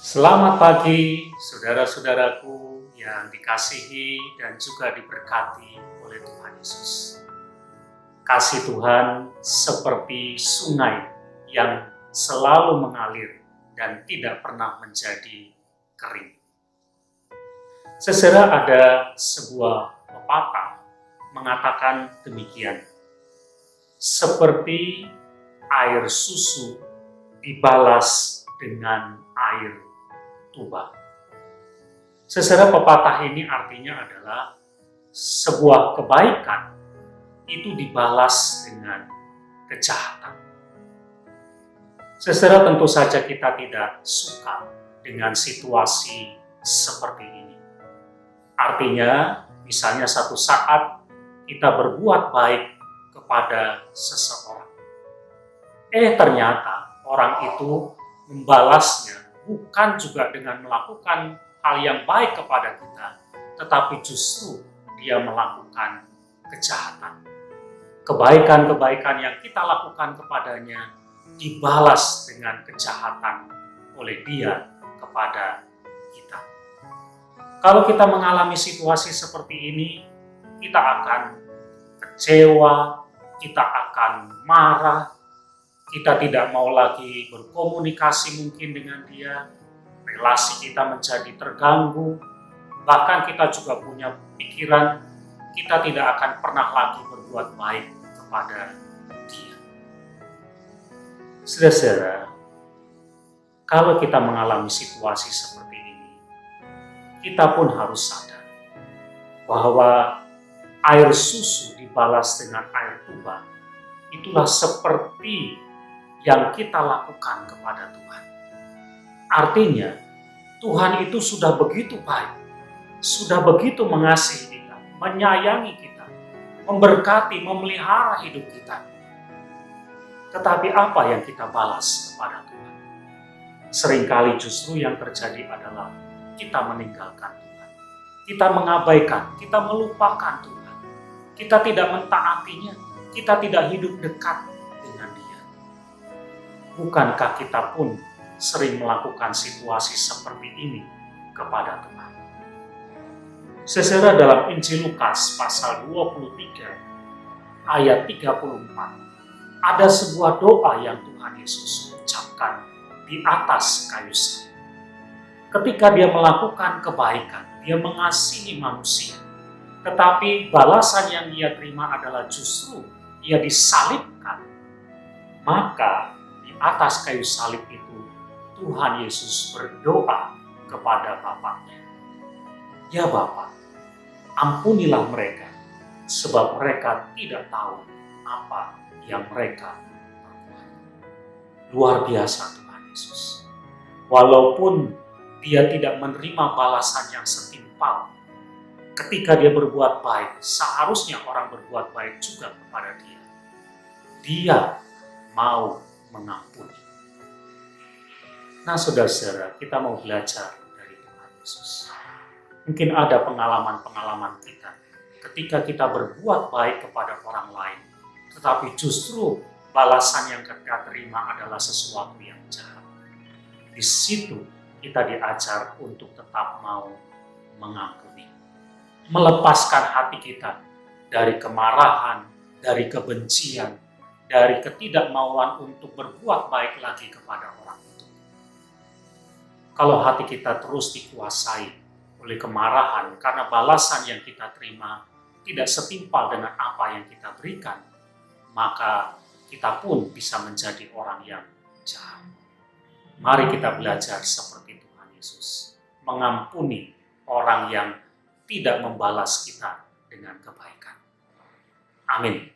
Selamat pagi, saudara-saudaraku yang dikasihi dan juga diberkati oleh Tuhan Yesus. Kasih Tuhan seperti sungai yang selalu mengalir dan tidak pernah menjadi kering. Seserah ada sebuah pepatah mengatakan demikian. Seperti air susu dibalas dengan air tuba. Seserah pepatah ini artinya adalah sebuah kebaikan itu dibalas dengan kejahatan. Seserah tentu saja kita tidak suka dengan situasi seperti ini. Artinya, misalnya satu saat kita berbuat baik kepada seseorang. Ternyata orang itu membalasnya bukan juga dengan melakukan hal yang baik kepada kita, tetapi justru dia melakukan kejahatan. Kebaikan-kebaikan yang kita lakukan kepadanya dibalas dengan kejahatan oleh dia kepada kita. Kalau kita mengalami situasi seperti ini, kita akan kecewa, kita akan marah, kita tidak mau lagi berkomunikasi mungkin dengan dia, relasi kita menjadi terganggu, bahkan kita juga punya pikiran kita tidak akan pernah lagi berbuat baik kepada dia. Saudara-saudara, kalau kita mengalami situasi seperti ini, kita pun harus sadar bahwa air susu dibalas dengan air tuba, itulah seperti yang kita lakukan kepada Tuhan. Artinya, Tuhan itu sudah begitu baik, sudah begitu mengasihi kita, menyayangi kita, memberkati, memelihara hidup kita. Tetapi apa yang kita balas kepada Tuhan? Seringkali justru yang terjadi adalah kita meninggalkan Tuhan. Kita mengabaikan, kita melupakan Tuhan. Kita tidak mentaatinya, kita tidak hidup dekat dengan Dia. Bukankah kita pun sering melakukan situasi seperti ini kepada Tuhan? Seserah dalam Injil Lukas pasal 23 ayat 34, ada sebuah doa yang Tuhan Yesus ucapkan di atas kayu salib. Ketika dia melakukan kebaikan, dia mengasihi manusia, tetapi balasan yang dia terima adalah justru ia disalibkan. Maka di atas kayu salib itu Tuhan Yesus berdoa kepada Bapaknya. Ya Bapa, ampunilah mereka, sebab mereka tidak tahu apa yang mereka perbuat. Luar biasa Tuhan Yesus. Walaupun dia tidak menerima balasan yang setimpal, ketika dia berbuat baik, seharusnya orang berbuat baik juga kepada dia. Dia mau mengampuni. Nah saudara-saudara, kita mau belajar dari Tuhan Yesus. Mungkin ada pengalaman-pengalaman kita ketika kita berbuat baik kepada orang lain, tetapi justru balasan yang kita terima adalah sesuatu yang jahat. Di situ kita diajar untuk tetap mau mengampuni, melepaskan hati kita dari kemarahan, dari kebencian, dari ketidakmauan untuk berbuat baik lagi kepada orang itu. Kalau hati kita terus dikuasai oleh kemarahan karena balasan yang kita terima tidak setimpal dengan apa yang kita berikan, maka kita pun bisa menjadi orang yang jahat. Mari kita belajar seperti Tuhan Yesus, mengampuni orang yang tidak membalas kita dengan kebaikan. Amin.